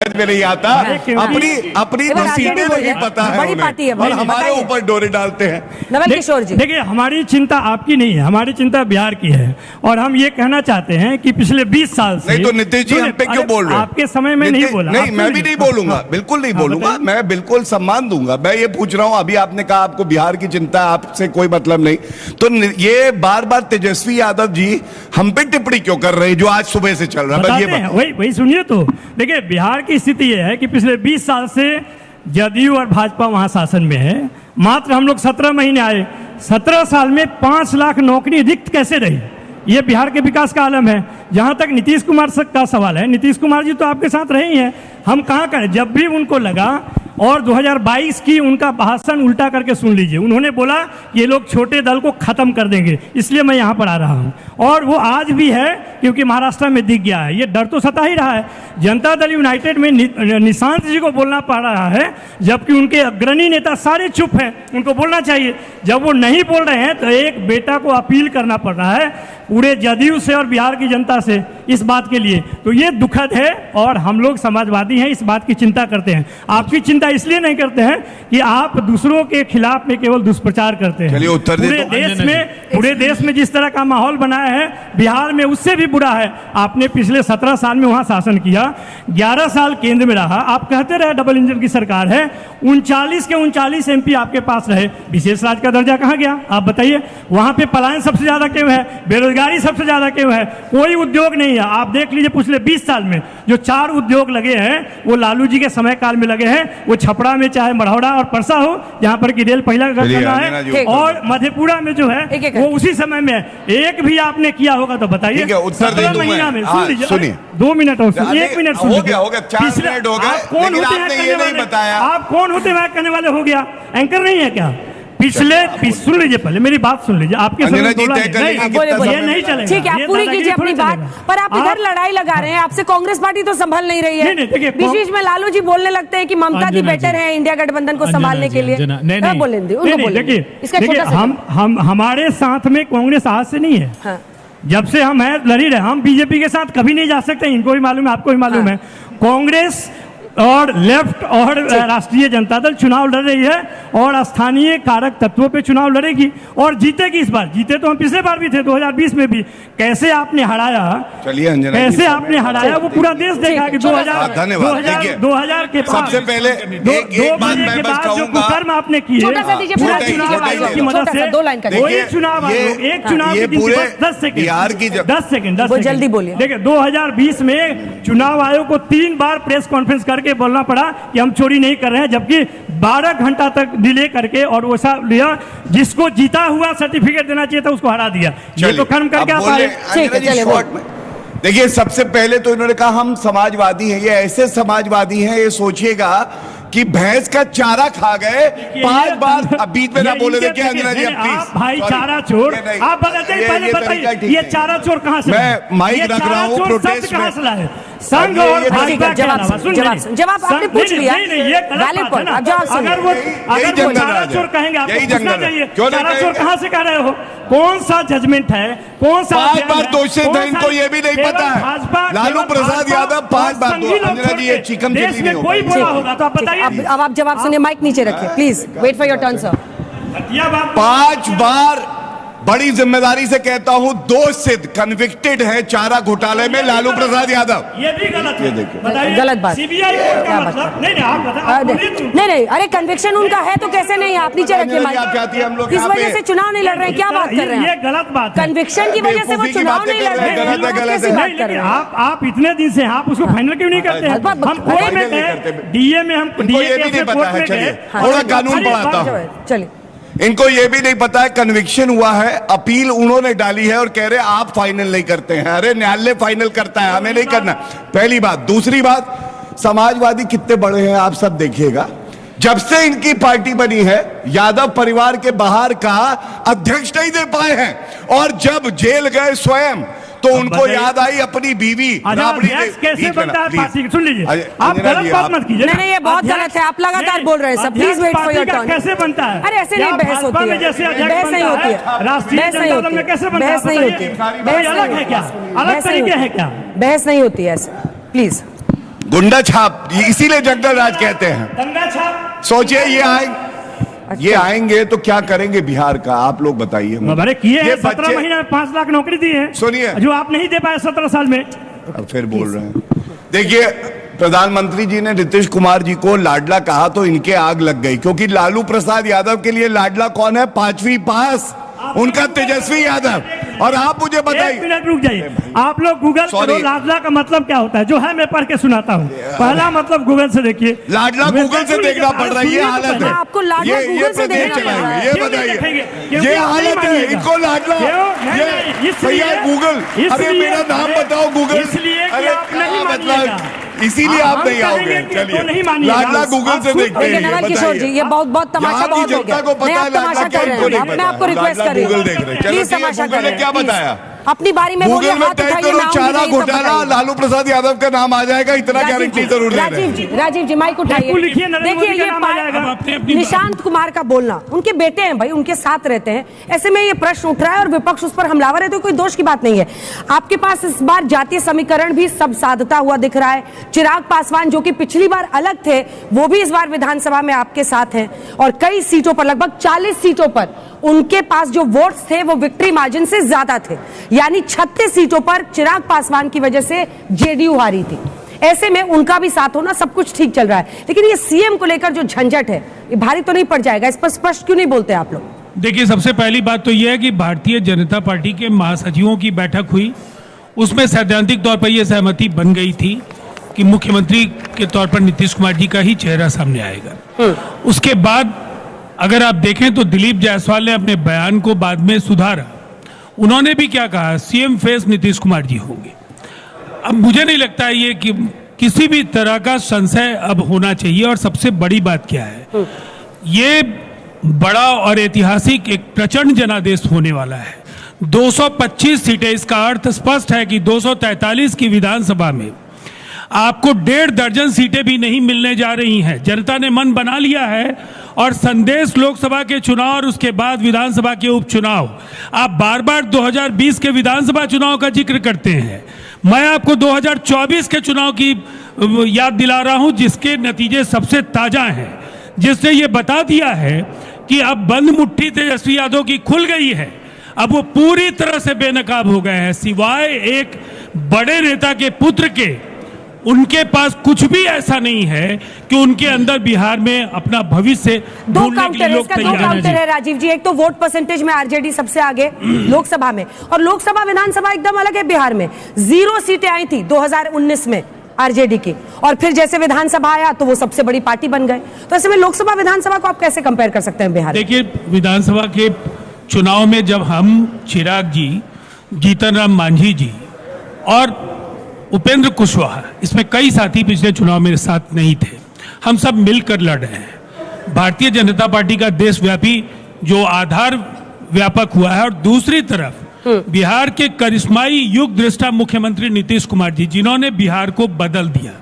में नहीं आता, अपनी नसीबें नहीं पता है उन्हें, और हमारे ऊपर डोरे डालते हैं। नवल किशोर जी, देखिए, हमारी चिंता आपकी नहीं है, हमारी चिंता बिहार की है। और हम ये कहना चाहते हैं कि पिछले 20 साल से नहीं, तो नीतीश जी हम पे क्यों बोल रहे हैं? आपके समय में नहीं बोला। नहीं, मैं भी नहीं बोलूंगा, बिल्कुल नहीं बोलूंगा, मैं बिल्कुल सम्मान दूंगा। मैं ये पूछ रहा हूं, अभी आपने कहा आपको बिहार की चिंता, आपसे कोई मतलब नहीं, तो ये बार बार तेजस्वी यादव जी हम पे टिप्पणी क्यों कर रहे हैं जो आज सुबह से चल रहा है? वही सुनिए। तो देखिए, बिहार की स्थिति यह है कि पिछले 20 साल से जदयू और भाजपा वहां शासन में है। मात्र हम लोग 17 महीने आए, 17 साल में 5 लाख नौकरी रिक्त कैसे रही? ये बिहार के विकास का आलम है। जहां तक नीतीश कुमार का सवाल है, नीतीश कुमार जी तो आपके साथ रहे ही हैं, हम कहां करें? जब भी उनको लगा, और 2022 की उनका भाषण उल्टा करके सुन लीजिए, उन्होंने बोला ये लोग छोटे दल को खत्म कर देंगे, इसलिए मैं यहां पर आ रहा हूं। और वो आज भी है, क्योंकि महाराष्ट्र में दिख गया है। ये डर तो सता ही रहा है। जनता दल यूनाइटेड में निशांत जी को बोलना पड़ रहा है, जबकि उनके अग्रणी नेता सारे चुप हैं, उनको बोलना चाहिए। जब वो नहीं बोल रहे हैं तो एक बेटा को अपील करना पड़ रहा है पूरे जदयू से और बिहार की जनता से इस बात के लिए। तो ये दुखद है, और हम लोग समाजवादी हैं, इस बात की चिंता करते हैं। आपकी चिंता इसलिए नहीं करते हैं कि आप दूसरों के खिलाफ में केवल दुष्प्रचार करते हैं। पूरे देश में जिस तरह का माहौल बनाया है, बिहार में उससे भी बुरा है। आपने पिछले 17 साल में वहां शासन किया, 11 साल केंद्र में रहा। आप कहते रहे डबल इंजन की सरकार है, 39 के 39 MP आपके पास रहे। विशेष राज्य का दर्जा कहां गया? आप बताइए। वहां पे पलायन सबसे ज्यादा क्यों है? बेरोजगारी सबसे ज्यादा क्यों है? कोई उद्योग नहीं है। आप देख लीजिए, पिछले 20 साल में जो 4 उद्योग लगे हैं वो लालू जी के समय काल में लगे हैं। वो छपरा में चाहे मढ़ौरा और परसा हो, जहां पर की रेल पहला करना है, और मधेपुरा में जो है वो उसी समय में है। एक भी आपने किया होगा तो बताइए। 17 महीना में सुनिए, 2 मिनट और 1 मिनट हो गया 4 मिनट हो गए। कौन होते हैं ये नहीं बताया, आप कौन होते हैं करने वाले? हो गया एंकर नहीं है क्या? सुन लीजिए, पहले मेरी बात सुन लीजिए। आपके समय ये नहीं चलेगा। ठीक है, आप पूरी कीजिए अपनी बात। पर आप इधर लड़ाई लगा रहे हैं, आपसे कांग्रेस पार्टी तो संभल नहीं रही है। बीच में लालू जी बोलने लगते हैं कि ममता जी बेटर है इंडिया गठबंधन को संभालने के लिए। हमारे साथ में कांग्रेस आज से नहीं है, जब से हम है लड़ी रहे। हम बीजेपी के साथ कभी नहीं जा सकते, इनको भी मालूम है, आपको भी मालूम है। कांग्रेस और लेफ्ट और राष्ट्रीय जनता दल चुनाव लड़ रही है, और स्थानीय कारक तत्वों पे चुनाव लड़ेगी और जीतेगी। इस बार जीते तो हम पिछले बार भी थे, 2020 में भी। कैसे आपने हराया, कैसे आपने हराया, वो पूरा देश देखा कि 2000 के बाद सबसे पहले एक बात मैं बस कहूंगा, कर्म आपने किए पूरा चुनाव आयोग की मदद से। वही चुनाव आयोग, एक चुनाव के 10 सेकंड जल्दी बोलिए। देखिए, 2020 में चुनाव आयोग को 3 बार प्रेस कॉन्फ्रेंस करके बोलना पड़ा कि हम चोरी नहीं कर रहे हैं, जबकि 12 घंटा तक डिले करके और वैसा लिया। जिसको जीता हुआ सर्टिफिकेट देना चाहिए था उसको हरा दिया। ये तो कर्म करके आप आए। देखिए, सबसे पहले तो इन्होंने कहा हम समाजवादी हैं। ये ऐसे समाजवादी हैं, ये सोचिएगा कि भैंस का चारा खा गए 5 बार। बीच में ना बोले, देखिए अंजना जी प्लीज। भाई चारा चोर, आप पहले बताइए ये चारा चोर कहां से? मैं माइक रख रहा हूं, प्रोटेस्ट कहां से लाए? संघ और भाजपा के अलावा जवाब आपने पूछ लिया। अगर वो चारा चोर कहेंगे, आपको पूछना चाहिए चारा चोर कहां से कह रहे हो? कौन सा जजमेंट है? कौन सा 5 बार दोषित है? इनको ये भी नहीं पता है। लालू प्रसाद यादव 5 बार। अंजना जी ये चिकन देश में कोई बोला होगा तो आप बताइए। अब आप जवाब सुनिए, माइक नीचे रखिए please. Wait for your turn sir. 5 बार बड़ी जिम्मेदारी से कहता हूं, दोषित कन्विक्टेड है चारा घोटाले में लालू प्रसाद यादव। ये भी गलत है। देखिए गलत बात। सीबीआई का मतलब नहीं, अरे कन्विक्शन उनका है तो कैसे नहीं? आप नीचे रखिए माइक। इस वजह से चुनाव नहीं लड़ रहे हैं, क्या बात कर रहे हैं? ये गलत बात है। कन्विक्शन की वजह से वो चुनाव नहीं लड़ रहे हैं। आप इतने दिन से आप उसको फाइनल क्यों नहीं करते? हम कोर्ट में गए, डीए में हम थोड़ा कानून पढ़ाता हूं। चलिए, इनको ये भी नहीं पता है कन्विक्शन हुआ है, अपील उन्होंने डाली है और कह रहे आप फाइनल नहीं करते हैं। अरे न्यायालय फाइनल करता है, हमें नहीं करना। पहली बात। दूसरी बात, समाजवादी कितने बड़े हैं आप सब देखिएगा। जब से इनकी पार्टी बनी है, यादव परिवार के बाहर का अध्यक्ष नहीं दे पाए हैं, और जब जेल गए स्वयं तो उनको याद आई अपनी बीवी राबड़ी। कैसे बनता है पार्टी? सुन लीजिए, आप गलत बात मत कीजिए। नहीं, ये बहुत गलत है, आप लगातार बोल रहे हैं sir. Please wait for your turn. कैसे बनता है? अरे ऐसे नहीं बहस होती है, बहस नहीं होती है, राष्ट्रीय जनता दल में कैसे बनता है? बहस नहीं होती है, अलग है क्या? अलग तरीके है क्या? बहस नहीं होती है ऐसे, प्लीज। गुंडा छाप, इसीलिए जंगल राज कहते हैं। दंगा छाप। सोचिए ये आएंगे तो क्या करेंगे बिहार का, आप लोग बताइए मुझे। हमारे किए ये 17 महीने में 5 लाख नौकरी दी है, सुनिए, जो आप नहीं दे पाए 17 साल में। अब फिर बोल रहे हैं। देखिए, प्रधानमंत्री जी ने नीतीश कुमार जी को लाडला कहा तो इनके आग लग गई, क्योंकि लालू प्रसाद यादव के लिए लाडला कौन है? 5वीं पास, उनका तेजस्वी यादव। और आप मुझे एक बताइए, मिनट रुक जाइए, आप लोग गूगल करो लाडला का मतलब क्या होता है, जो है मैं पढ़ के सुनाता हूँ। पहला मतलब गूगल से देखिए। लाडला गूगल से देखना पड़ रहा है, ये हालत है। आपको लाडला ये गूगल से प्रदेश देखना पड़ रहा है। चलाएंगे, ये बताइए, ये हालत है, इनको लाडला, ये भैया गूगल, अरे मेरा नाम बताओ गूगल, इसलिए कि आप नहीं मतलब इसीलिए आप नहीं आओगे। चलिए, लाडला गूगल से देखते हैं। नवल किशोर जी, ये बहुत तमाशा बहुत हो गया। को पता है तमाशा कर रहे हैं, मैं आपको रिक्वेस्ट कर रही हूँ, गूगल देख रहे हैं। प्लीज तमाशा कर रहे हैं। क्या बताया अपनी बारी में बोलिए, गूगल में हाथ टाइप उठाइए, करो नाम चारा लीजिए, सब घोटाला, बताइए। लालू प्रसाद यादव का नाम आ जाएगा, इतना गारंटी जरूर दे रहे हैं। राजीव जी माइक उठाइए। लिखिए, नरेंद्र देखिए, मोदी का ये नाम आ जाएगा। निशांत कुमार का बोलना, उनके बेटे हैं भाई, उनके साथ रहते हैं, ऐसे में ये प्रश्न उठ रहा है और विपक्ष उस पर हमलावर है, तो कोई दोष की बात नहीं है। आपके पास इस बार जातीय समीकरण भी सब साधता हुआ दिख रहा है। चिराग पासवान जो कि पिछली बार अलग थे, वो भी इस बार विधानसभा में आपके साथ हैं, और कई सीटों पर, लगभग 40 सीटों पर उनके पास जो वोट्स थे वो विक्ट्री मार्जिन से ज्यादा थे, यानी 36 सीटों पर चिराग पासवान की वजह से जेडीयू हारी थी। ऐसे में उनका भी साथ होना, सब कुछ ठीक चल रहा है, लेकिन ये सीएम को लेकर जो झंझट है, ये भारी तो नहीं पड़ जाएगा? इस पर स्पष्ट क्यों नहीं बोलते आप लोग? देखिए, सबसे पहली बात तो यह है कि भारतीय जनता पार्टी के महासचिवों की बैठक हुई, उसमें सैद्धांतिक तौर पर यह सहमति बन गई थी कि मुख्यमंत्री के तौर पर नीतीश कुमार जी का ही चेहरा सामने आएगा। उसके बाद अगर आप देखें तो दिलीप जायसवाल ने अपने बयान को बाद में सुधारा। उन्होंने भी क्या कहा, सीएम फेस नीतीश कुमार जी होंगे। अब मुझे नहीं लगता है ये कि किसी भी तरह का संशय अब होना चाहिए। और सबसे बड़ी बात क्या है, ये बड़ा और ऐतिहासिक एक प्रचंड जनादेश होने वाला है। 225 सीटें, इसका अर्थ स्पष्ट है कि 243 की विधानसभा में आपको 1.5 दर्जन सीटें भी नहीं मिलने जा रही हैं। जनता ने मन बना लिया है, और संदेश लोकसभा के चुनाव और उसके बाद विधानसभा के उपचुनाव, आप बार बार 2020 के विधानसभा चुनाव का जिक्र करते हैं। मैं आपको 2024 के चुनाव की याद दिला रहा हूं, जिसके नतीजे सबसे ताजा हैं, जिसने ये बता दिया है कि अब बंद मुट्ठी तेजस्वी यादव की खुल गई है। अब वो पूरी तरह से बेनकाब हो गए हैं, सिवाय एक बड़े नेता के पुत्र के उनके पास कुछ भी ऐसा नहीं है कि उनके अंदर बिहार में अपना भविष्य ढूंढने के लिए लोग तैयार हैं। है राजीव जी, एक तो वोट परसेंटेज में आरजेडी सबसे आगे लोकसभा में, और लोकसभा विधानसभा एकदम अलग है। बिहार में 0 सीटें आई थी 2019 में आरजेडी की, और फिर जैसे विधानसभा आया तो वो सबसे बड़ी पार्टी बन गए। तो ऐसे में लोकसभा विधानसभा को आप कैसे कंपेयर कर सकते हैं बिहार? देखिए, विधानसभा के चुनाव में जब हम चिराग जी, जीतन राम मांझी जी और उपेंद्र कुशवाहा, इसमें कई साथी पिछले चुनाव मेरे साथ नहीं थे, हम सब मिलकर लड़ रहे हैं। भारतीय जनता पार्टी का देशव्यापी जो आधार व्यापक हुआ है, और दूसरी तरफ बिहार के करिश्माई युग दृष्टा मुख्यमंत्री नीतीश कुमार जी, जिन्होंने बिहार को बदल दिया।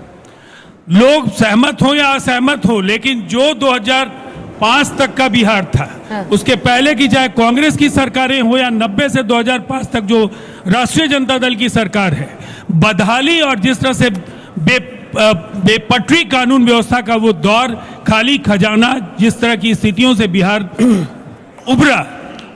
लोग सहमत हो या असहमत हो, लेकिन जो 2005 तक का बिहार था, उसके पहले की चाहे कांग्रेस की सरकारें हो या 90 से 2005 तक जो राष्ट्रीय जनता दल की सरकार है, बदहाली और जिस तरह से बेपटरी कानून व्यवस्था का वो दौर, खाली खजाना, जिस तरह की स्थितियों से बिहार उभरा,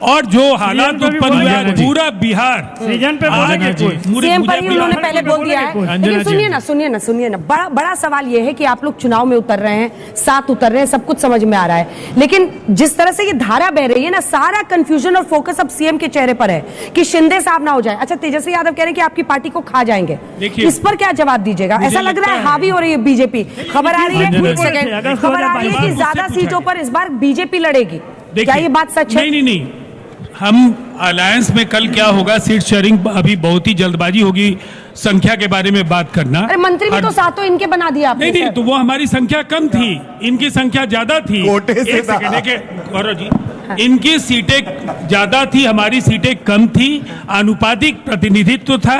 और जो हालात उत्पन्न हुआ, पूरा बिहार सीजन पे सीएम पर ही उन्होंने पहले बोल दिया है। लेकिन सुनिए ना, बड़ा सवाल ये है कि आप लोग चुनाव में उतर रहे हैं, साथ उतर रहे हैं, सब कुछ समझ में आ रहा है, लेकिन जिस तरह से ये धारा बह रही है ना, सारा कंफ्यूजन और फोकस अब सीएम के चेहरे पर है कि शिंदे साहब ना हो जाए। अच्छा, तेजस्वी यादव कह रहे हैं कि आपकी पार्टी को खा जाएंगे, इस पर क्या जवाब दीजिएगा? ऐसा लग रहा है हावी हो रही है बीजेपी। खबर आ रही है कि ज्यादा सीटों पर इस बार बीजेपी लड़ेगी, क्या ये बात सच है? नहीं, हम अलायंस में कल क्या होगा, सीट शेयरिंग अभी बहुत ही जल्दबाजी होगी संख्या के बारे में बात करना। अरे मंत्री भी तो सातों इनके बना दिया आपने। नहीं, तो वो हमारी संख्या कम थी, इनकी संख्या ज्यादा थी। गौरव जी, इनकी सीटें ज्यादा थी, हमारी सीटें कम थी, आनुपातिक प्रतिनिधित्व था,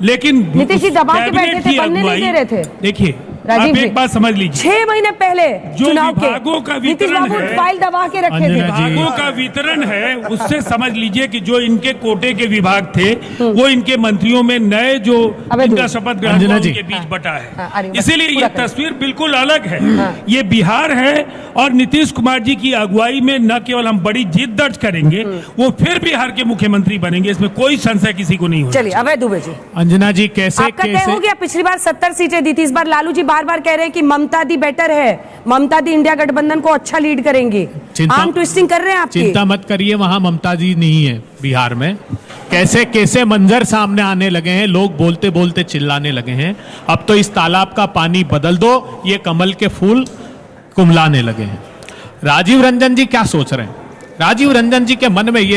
लेकिन नीतीश जी दबा के बैठे थे, बनने नहीं दे रहे थे। देखिए, राजीव आप जी, एक बात समझ लीजिए, 6 महीने पहले जो चुनाव विभागों का के नीतीश वितरण बाबू है, फाइल दबा के रखे थे। अंजना जी, विभागों का वितरण है, उससे समझ लीजिए कि जो इनके कोटे के विभाग थे वो इनके मंत्रियों में नए जो अबे इनका दूर। शपथ ग्रहण अंजना हुआ जी। उनके बीच बटा हाँ, है। अरे बस इसीलिए पूरा ये करें। तस्वीर बिल्कुल अलग है। ये बिहार है और नीतीश कुमार जी की अगुवाई में न केवल हम बड़ी जीत दर्ज करेंगे, वो फिर बिहार के मुख्यमंत्री बनेंगे, इसमें कोई संशय किसी को नहीं हो। चलिए अभय दुबे जी, अंजना जी कैसे आपका तय कैसे हो गया? पिछली बार 70 सीटें दी थी, इस बार लालू जी बार बार कह रहे हैं कि ममता दी बेटर है, ममता दी इंडिया गठबंधन को अच्छा लीड करेंगी। आर्म ट्विस्टिंग कर रहे हैं आपकी। चिंता मत करिए, वहां ममता जी नहीं है बिहार में। कैसे कैसे मंजर सामने आने लगे हैं, लोग बोलते बोलते चिल्लाने लगे हैं। अब तो इस तालाब का पानी बदल दो, ये कमल के फूल कुमलाने लगे हैं। राजीव रंजन जी क्या सोच रहे हैं? राजीव रंजन जी के मन में ये